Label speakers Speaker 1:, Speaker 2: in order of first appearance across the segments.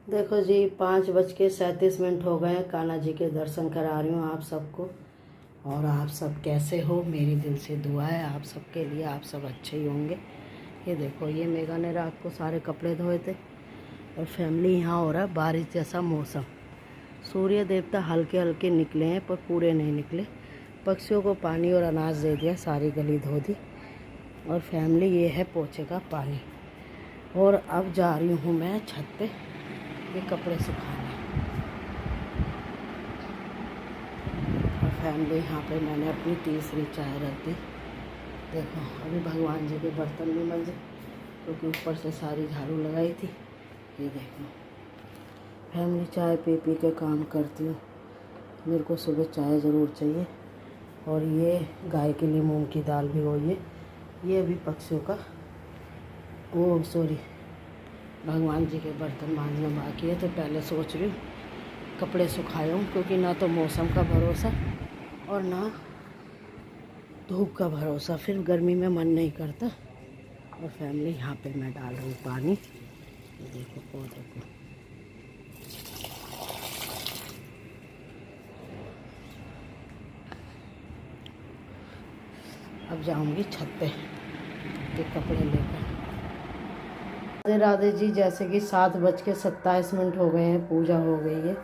Speaker 1: देखो जी 5:37 हो गए। कान्हा जी के दर्शन करा रही हूँ आप सबको। और आप सब कैसे हो? मेरी दिल से दुआ है आप सबके लिए, आप सब अच्छे ही होंगे। ये देखो, ये मेघा ने रात को सारे कपड़े धोए थे और फैमिली यहाँ हो रहा है बारिश जैसा मौसम। सूर्य देवता हल्के हल्के निकले हैं पर पूरे नहीं निकले। पक्षियों को पानी और अनाज दे दिया, सारी गली धो दी। और फैमिली ये है पोछे का पानी। और अब जा रही हूँ मैं छत पे ये कपड़े सुखाने। और फैमिली यहाँ पे मैंने अपनी तीसरी चाय रख दी। देखो अभी भगवान जी के बर्तन भी मंजे क्योंकि ऊपर से सारी झाड़ू लगाई थी। ये देखो फैमिली चाय पी पी के काम करती हूँ। मेरे को सुबह चाय ज़रूर चाहिए। और ये गाय के लिए मूंग की दाल भी हुई है। ये अभी पक्षियों का भगवान जी के बर्तन मांजना बाकी है। तो पहले सोच रही हूँ कपड़े सुखाऊँ क्योंकि ना तो मौसम का भरोसा और ना धूप का भरोसा, फिर गर्मी में मन नहीं करता। और फैमिली यहाँ पे मैं डाल रही हूँ पानी। ये देखो पौधे को। अब जाऊँगी छत पे ये कपड़े लेकर। राधे राधे जी। जैसे कि 7:27 हो गए हैं, पूजा हो गई है।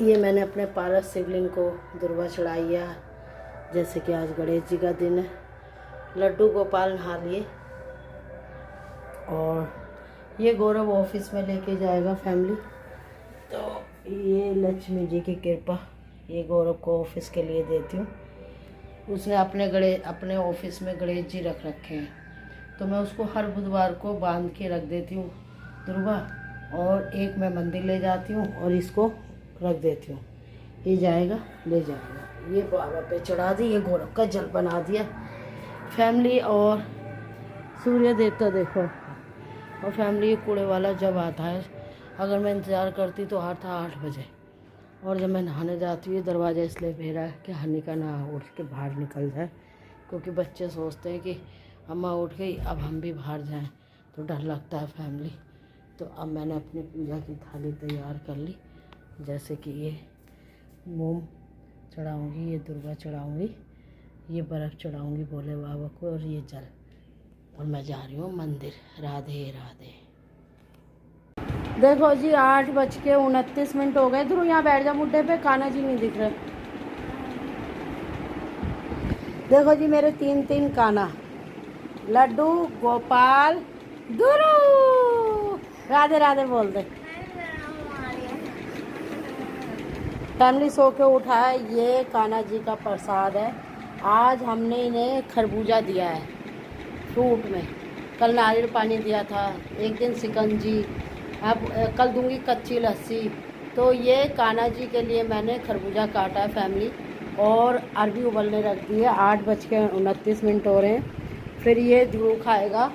Speaker 1: ये मैंने अपने पारस शिवलिंग को दुर्वा चढ़ाई है। जैसे कि आज गणेश जी का दिन है। लड्डू गोपाल नहा लिए। और ये गौरव ऑफिस में लेके जाएगा फैमिली। तो ये लक्ष्मी जी की कृपा ये गौरव को ऑफिस के लिए देती हूँ। उसने अपने ऑफिस में गणेश जी रख रखे हैं तो मैं उसको हर बुधवार को बांध के रख देती हूँ दुर्वा। और एक मैं मंदिर ले जाती हूँ और इसको रख देती हूँ। ये जाएगा ले जाएगा। ये बाबा पे चढ़ा दी। ये गौरव का जल बना दिया फैमिली। और सूर्य देवता देखो। और फैमिली ये कूड़े वाला जब आता है, अगर मैं इंतज़ार करती तो आता 8 बजे। और जब मैं नहाने जाती हूँ दरवाज़ा इसलिए भेजा है कि हनिका ना उठ के बाहर निकल जाए क्योंकि बच्चे सोचते हैं कि अम्मा उठ गई अब हम भी बाहर जाएं, तो डर लगता है फैमिली। तो अब मैंने अपनी पूजा की थाली तैयार कर ली। जैसे कि ये मोम चढ़ाऊँगी, ये दुर्वा चढ़ाऊँगी, ये बर्फ़ चढ़ाऊँगी भोले बाबा को और ये जल। और मैं जा रही हूँ मंदिर। राधे राधे। देखो जी 8:29 हो गए। ध्रुव यहाँ बैठ जा मुड्ढे पे, कान्हा जी नहीं दिख रहे। देखो जी मेरे 3 कान्हा, लड्डू गोपाल ध्रुव। राधे राधे बोल दे। फैमिली सो के उठा है। ये कान्हा जी का प्रसाद है। आज हमने इन्हें खरबूजा दिया है फ्रूट में। कल नारियल पानी दिया था, एक दिन शिकंजी, अब कल दूंगी कच्ची लस्सी। तो ये कान्हा जी के लिए मैंने खरबूजा काटा है फैमिली। और अरबी उबलने रख दी है। 8:29 हो रहे हैं। फिर ये ध्रुव खाएगा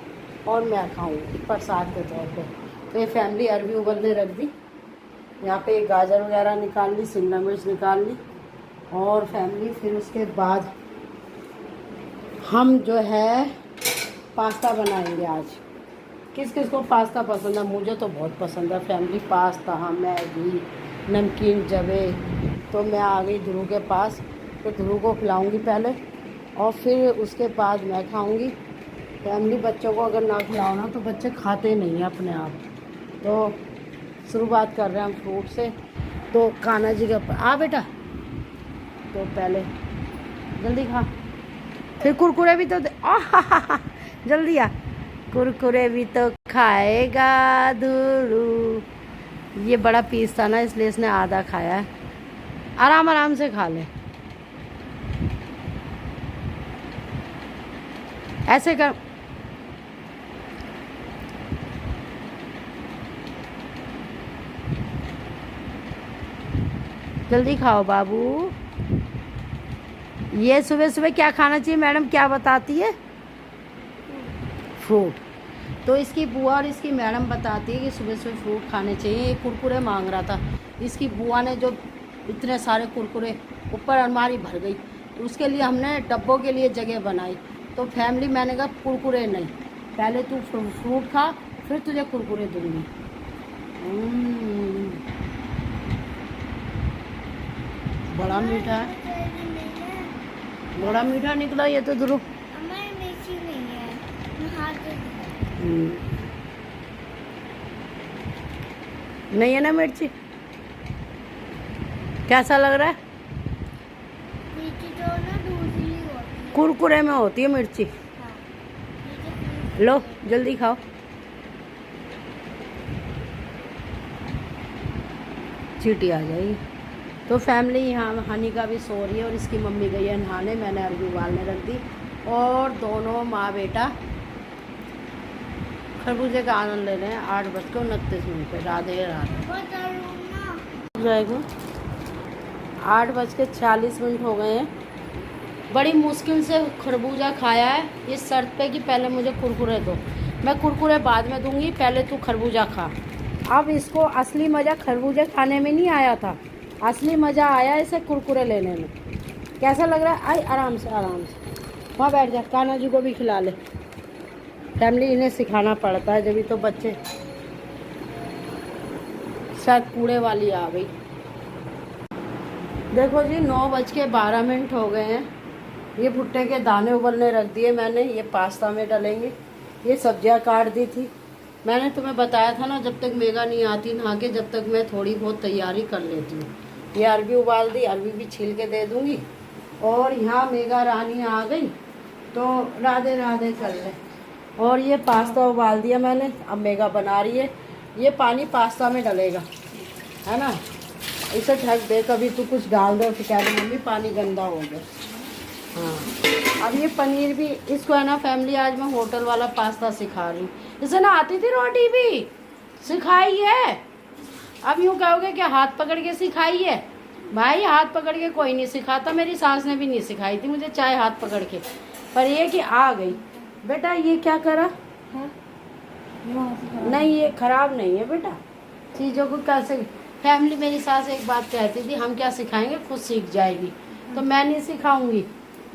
Speaker 1: और मैं खाऊंगी प्रसाद के तौर पे। तो ये फैमिली अरबी उबलने रख दी। यहाँ पे गाजर वगैरह निकाल ली, शिमला मिर्च निकाल ली। और फैमिली फिर उसके बाद हम जो है पास्ता बनाएंगे आज। किस किस को पास्ता पसंद है? मुझे तो बहुत पसंद है फैमिली पास्ता, मैगी, नमकीन जवे। तो मैं आ गई ध्रुव के पास। तो ध्रुव को खिलाऊंगी पहले और फिर उसके बाद मैं खाऊंगी। फैमिली बच्चों को अगर ना खिलाओ ना तो बच्चे खाते नहीं हैं अपने आप। तो शुरुआत कर रहे हैं हम फ्रूट से। तो कान्हा जी का आ बेटा, तो पहले जल्दी खा, फिर कुरकुरे भी तो जल्दी आ, कुरकुरे भी तो खाएगा ध्रुव। ये बड़ा पीस था ना इसलिए इसने आधा खाया है। आराम आराम से खा ले, ऐसे कर। जल्दी खाओ बाबू। ये सुबह सुबह क्या खाना चाहिए मैडम क्या बताती है? फ्रूट। तो इसकी बुआ और इसकी मैडम बताती है कि सुबह सुबह फ्रूट खाने चाहिए। ये कुरकुरे मांग रहा था। इसकी बुआ ने जो इतने सारे कुरकुरे, ऊपर अलमारी भर गई। तो उसके लिए हमने डब्बों के लिए जगह बनाई। तो फैमिली मैंने कहा कुरकुरे नहीं, पहले तू फ्रूट खा फिर तुझे कुरकुरे दूँगी। बड़ा मीठा है, बड़ा मीठा निकला ये तो ध्रुव। नहीं है ना मिर्ची? कैसा लग रहा है? कुरकुरे में होती है मिर्ची। लो जल्दी खाओ। चींटी आ जाएगी। तो फैमिली यहाँ हनी का भी सो रही है और इसकी मम्मी गई है नहाने। मैंने अरबी उबालने रख दी और दोनों माँ बेटा खरबूजे का आनंद ले रहे हैं। 8:29 पे। राधे राधे जाएगा। 8:40 हो गए हैं। बड़ी मुश्किल से खरबूजा खाया है इस शर्त पे कि पहले मुझे कुरकुरे दो। मैं कुरकुरे बाद में दूंगी, पहले तू खरबूजा खा। अब इसको असली मज़ा खरबूजे खाने में नहीं आया था, असली मज़ा आया इसे कुरकुरे लेने में। कैसा लग रहा है? आई आराम से आराम से वहाँ बैठ जा। कान्हा जी को भी खिला ले। फैमिली इन्हें सिखाना पड़ता है, जब तो बच्चे। शायद कूड़े वाली आ गई। देखो जी 9:12 हो गए हैं। ये भुट्टे के दाने उबलने रख दिए मैंने। ये पास्ता में डलेंगे। ये सब्जियां काट दी थी। मैंने तुम्हें बताया था ना, जब तक मेगा नहीं आती नहा के, जब तक मैं थोड़ी बहुत तैयारी कर लेती हूँ। ये अरबी उबाल दी, अरबी भी छील के दे दूँगी। और यहाँ मेगा रानी आ गई तो राधे राधे कर ले। और ये पास्ता उबाल दिया मैंने, अब मेगा बना रही है। ये पानी पास्ता में डलेगा, है ना? इसे ढक दे, कभी तू कुछ डाल दे तो क्या दे मम्मी पानी गंदा हो गया। हाँ, अब ये पनीर भी इसको है ना फैमिली, आज मैं होटल वाला पास्ता सिखा रही हूँ। इसे ना आती थी रोटी भी, सिखाई है। अब यूँ कहोगे कि हाथ पकड़ के सिखाई है? भाई हाथ पकड़ के कोई नहीं सिखाता। मेरी सास ने भी नहीं सिखाई थी मुझे चाय हाथ पकड़ के, पर ये कि आ गई। बेटा ये क्या करा है? नहीं ये खराब नहीं है बेटा, चीज़ों को कैसे। फैमिली मेरी सास एक बात कहती थी, हम क्या सिखाएंगे, खुद सीख जाएगी। तो मैं नहीं सिखाऊंगी।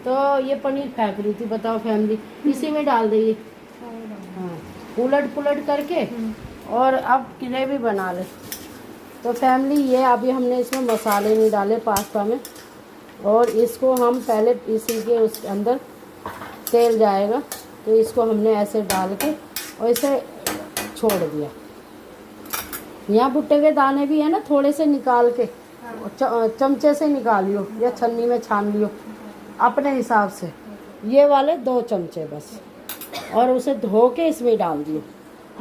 Speaker 1: तो ये पनीर फेंक रही थी, बताओ फैमिली, इसी में डाल देगी। हाँ, उलट पुलट करके और अब ग्रेवी बना ले। तो फैमिली ये अभी हमने इसमें मसाले नहीं डाले पास्ता में, और इसको हम पहले इसी के उस अंदर तेल जाएगा तो इसको हमने ऐसे डाल के और इसे छोड़ दिया। यहाँ भुट्टे के दाने भी है ना, थोड़े से निकाल के चमचे से निकालियो या छन्नी में छान लियो अपने हिसाब से। ये वाले 2 चमचे बस, और उसे धो के इसमें डाल दियो।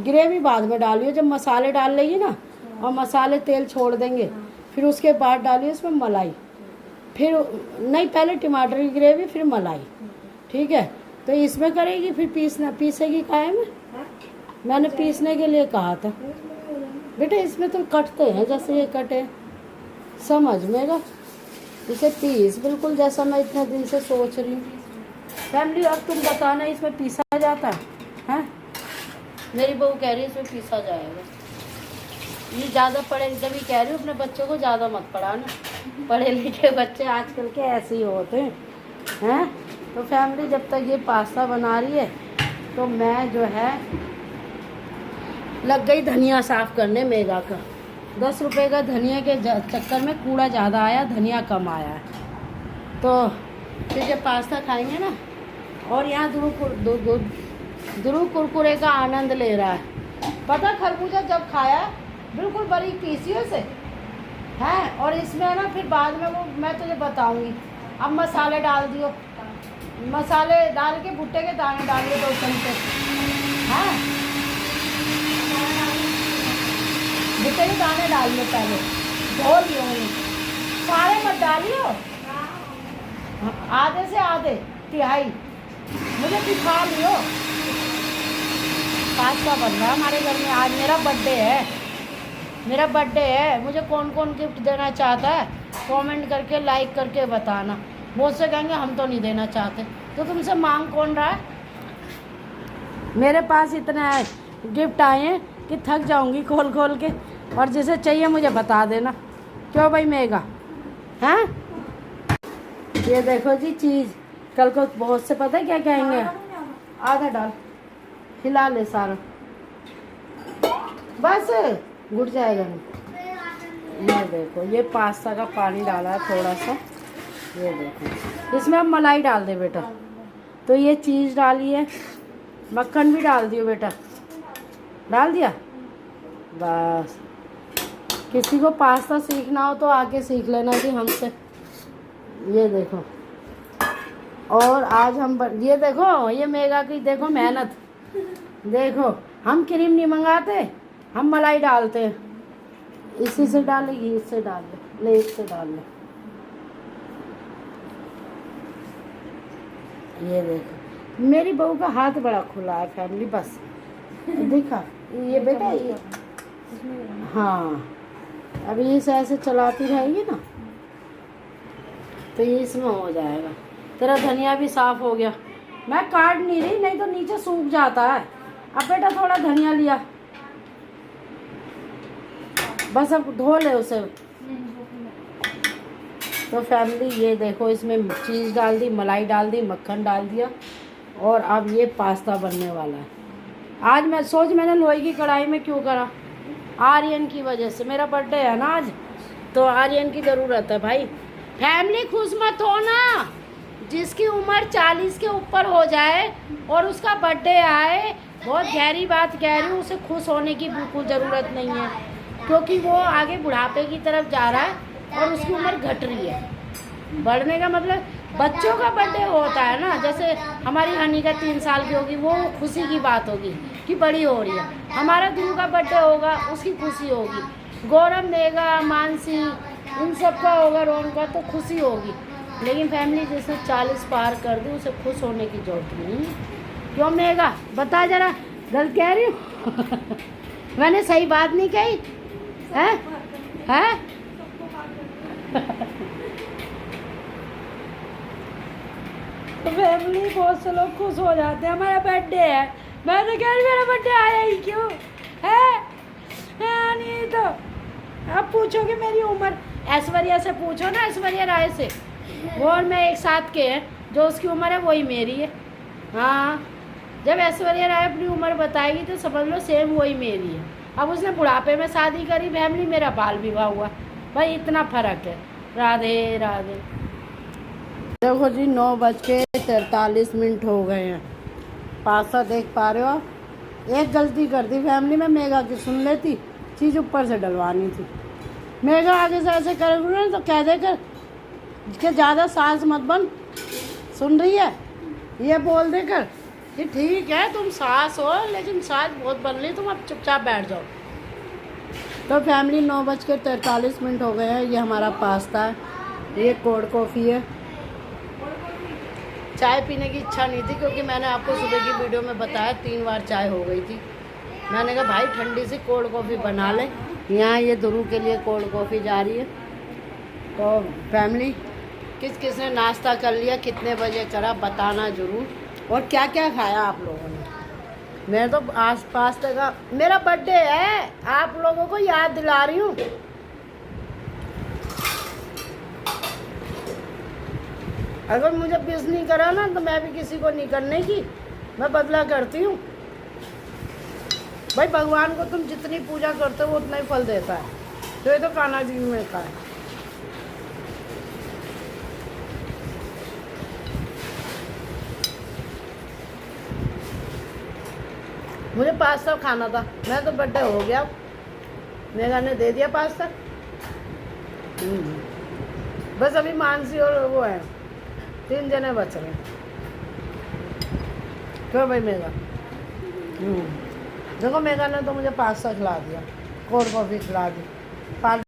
Speaker 1: ग्रेवी बाद में डालियो, जब मसाले डाल लेगी ना और मसाले तेल छोड़ देंगे, फिर उसके बाद डालियो इसमें मलाई। फिर नहीं, पहले टमाटर की ग्रेवी फिर मलाई, ठीक है? तो इसमें करेगी, फिर पीसेगी काहे में? मैंने पीसने के लिए कहा था बेटा। इसमें तो कटते हैं जैसे ये कटे, समझ में गा। इसे पीस बिल्कुल जैसा मैं इतने दिन से सोच रही हूँ। फैमिली अब तुम बताना इसमें पीसा जाता है? मेरी बहू कह रही है इसमें पीसा जाएगा। ये ज़्यादा पढ़े, जब ही कह रही हूँ अपने बच्चों को ज़्यादा मत पढ़ाना, पढ़े लिखे बच्चे आजकल के ऐसे ही होते हैं। तो फैमिली जब तक ये पास्ता बना रही है तो मैं जो है लग गई धनिया साफ़ करने मेगा का। 10 रुपए का धनिया के चक्कर में कूड़ा ज़्यादा आया, धनिया कम आया है। तो फिर जब पास्ता खाएंगे ना, और यहाँ ध्रुव कुरकुरे का आनंद ले रहा है। पता खरबूजा जब खाया बिल्कुल बारीक पीसियों से है, और इसमें ना फिर बाद में वो मैं तुझे बताऊंगी। अब मसाले डाल दियो, मसाले डाल के भुट्टे के दाने डालिए 2 चमचे। हाँ, भुट्टे के दाने डालिए पहले, धो लियो उन्हें, सारे मत डालियो, आधे से आधे तिहाई मुझे दिखा लियो। पास्ता बन रहा है हमारे घर में आज। मेरा बर्थडे है। मुझे कौन कौन गिफ्ट देना चाहता है कमेंट करके लाइक करके बताना। बहुत से कहेंगे हम तो नहीं देना चाहते, तो तुमसे मांग कौन रहा है? मेरे पास इतने गिफ्ट आए हैं कि थक जाऊंगी खोल खोल के, और जिसे चाहिए मुझे बता देना। क्यों भाई मेगा? हैं? ये देखो जी चीज़, कल को बहुत से पता है क्या कहेंगे, आधा डाल, हिला ले सारा, बस घुट जाएगा। ये देखो, ये पास्ता का पानी डाला है थोड़ा सा। ये देखो, इसमें अब मलाई डाल दे बेटा। तो ये चीज़ डाली है, मक्खन भी डाल दियो बेटा। डाल दिया? बस। किसी को पास्ता सीखना हो तो आके सीख लेना जी हमसे। ये देखो, और आज हम ये देखो, ये मेगा की देखो मेहनत देखो। हम क्रीम नहीं मंगाते, हम मलाई डालते हैं। इसी से डालेगी, इससे डाल ले, इससे डाल ले। ये देखो, मेरी बहू का हाथ बड़ा खुला है फैमिली। बस देखा ये बेटा, ये हाँ, अभी इसे ऐसे चलाती रहेगी ना तो ये इसमें हो जाएगा। तेरा धनिया भी साफ हो गया। मैं काट नहीं रही, नहीं तो नीचे सूख जाता है। अब बेटा थोड़ा धनिया लिया, बस अब धो ले उसे। तो फैमिली ये देखो, इसमें चीज़ डाल दी, मलाई डाल दी, मक्खन डाल दिया, और अब ये पास्ता बनने वाला है। आज मैंने लोहे की कढ़ाई में क्यों करा? आर्यन की वजह से। मेरा बर्थडे है ना आज, तो आर्यन की ज़रूरत है भाई। फैमिली खुश मत हो ना, जिसकी उम्र 40 के ऊपर हो जाए और उसका बर्थडे आए, बहुत गहरी बात कह रही हूँ, उसे खुश होने की बिल्कुल ज़रूरत नहीं है, क्योंकि वो आगे बुढ़ापे की तरफ जा रहा है और उसकी उम्र घट रही है। बढ़ने का मतलब बच्चों का बर्थडे होता है ना, जैसे हमारी हनी का 3 साल की होगी, वो खुशी की बात होगी कि बड़ी हो रही है। हमारा दिनू का बर्थडे होगा, उसकी खुशी होगी। गौरव, मेगा, मानसी, इन सब का होगा, रोन का, तो खुशी होगी। लेकिन फैमिली जिसने 40 पार कर दी, उसे खुश होने की जरूरत नहीं है। क्यों मेगा, बता जरा, गलत कह रही हूँ? मैंने सही बात नहीं कही है? तो फैमिली बहुत से लोग खुश हो जाते हैं, हमारा बर्थडे है। मैं तो कह रही मेरा बर्थडे आया ही क्यों है? नहीं तो अब पूछोगे मेरी उम्र, ऐश्वर्या से पूछो ना, ऐश्वर्या राय से। वो और मैं एक साथ के हैं, जो उसकी उम्र है वही मेरी है। हाँ, जब ऐश्वर्या राय अपनी उम्र बताएगी तो समझ लो सेम वही मेरी है। अब उसने बुढ़ापे में शादी करी फैमिली, मेरा बाल विवाह हुआ, भाई इतना फ़र्क है। राधे राधे। देखो जी, 9:43 हो गए हैं। पास्ता देख पा रहे हो आप? एक गलती कर दी फैमिली में, मेगा की सुन लेती, चीज़ ऊपर से डलवानी थी। मेगा आगे से ऐसे करेगी ना तो कह देकर कि ज़्यादा सास मत बन। सुन रही है? ये बोल देकर कि ठीक है तुम सास हो, लेकिन सास बहुत बन रही, तुम अब चुपचाप बैठ जाओ। तो फैमिली 9:43 हो गए हैं। ये हमारा पास्ता है, ये कोल्ड कॉफ़ी है। चाय पीने की इच्छा नहीं थी, क्योंकि मैंने आपको सुबह की वीडियो में बताया 3 बार चाय हो गई थी। मैंने कहा भाई ठंडी सी कोल्ड कॉफ़ी बना ले। यहाँ ये दुरू के लिए कोल्ड कॉफ़ी जा रही है। तो फैमिली किस किस ने नाश्ता कर लिया, कितने बजे करा, बताना ज़रूर। और क्या क्या खाया आप लोगों ने? मैं तो आस पास तक, मेरा बर्थडे है, आप लोगों को याद दिला रही हूँ। अगर मुझे विश नहीं करा ना, तो मैं भी किसी को नहीं करने की, मैं बदला करती हूँ। भाई भगवान को तुम जितनी पूजा करते हो उतना ही फल देता है। तो ये तो कान्हा जी में का है। मुझे पास्ता खाना था, मैं तो बर्थडे हो गया, मेगा ने दे दिया पास्ता। बस अभी मानसी और वो है, 3 जने बच रहे। क्यों भाई मेगा? देखो मेगा ने तो मुझे पास्ता खिला दिया, कोल्ड कॉफ़ी खिला दी।